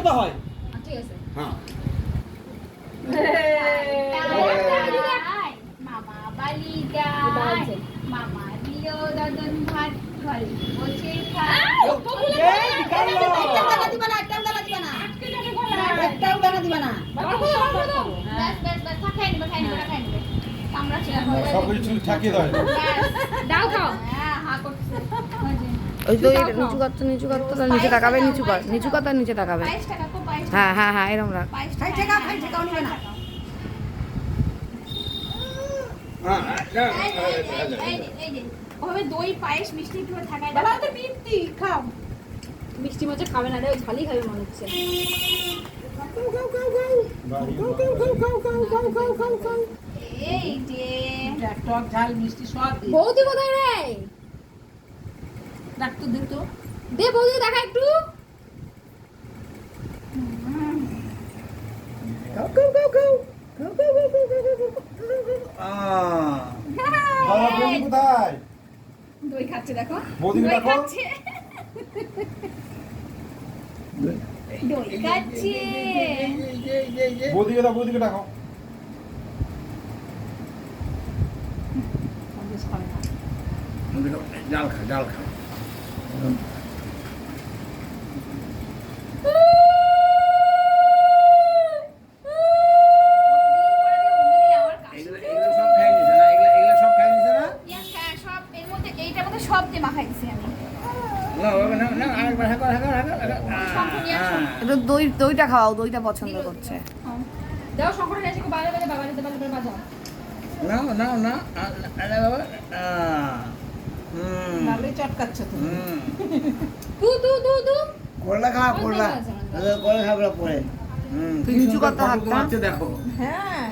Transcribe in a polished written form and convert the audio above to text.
কথা হয়। ঠিক আছে। হ্যাঁ মামা বালি গায় মামা দিও দাদন ভাত ঘরে বসে খায় এই দিকালো একটাও দানা দিবা না। ব্যাস ব্যাস ব্যাস খাই নেবে কামড়া ছিল সব কিছু ঠাকিয়ে দাও। দাও খাও। হ্যাঁ হা করছে ওই তো নিচু কর তো নিচে তাকাবে নিচু কর তার নিচে তাকাবে 22 টাকা কো 22 হ্যাঁ হ্যাঁ হ্যাঁ এরকম রাখ 22 খাই টাকা ঠেকাও নিবে না। হ্যাঁ এই যে ওভাবে দই পায়েস মিষ্টি একটু থাকায় বাবা তো মিষ্টি খাও। মিষ্টি মাছ খাবে না রে, ওই ঝালই খাবে মনে হচ্ছে। এই যে টক ঝাল মিষ্টি সব দিই। বৌদি কোথায় রে? রাখ তো দে তো। দে বৌদি দেখা একটু। বাবা বৌদি কোথায়? দই খাচ্ছে দেখো বৌদি দই দেখো। খাচ্ছে দই খাচ্ছে বৌদিকে ডাকো। সন্দেশ খাবে না। জাল খা। সব দিয়ে মাখাই দিছি আমি শঙ্খ নিয়ে আসো। একটু দইটা খাওয়াও, দইটা পছন্দ করছে। দাও শঙ্করের এসে বাইরে বাইরে বাবা দিতে পারলে বাজাও। ভালোই চটকাচ্ছ তুমি। দু করলা খা করলা করলা খাবো পরে তুই নিচু কর তো হাতটা। দেখো হ্যাঁ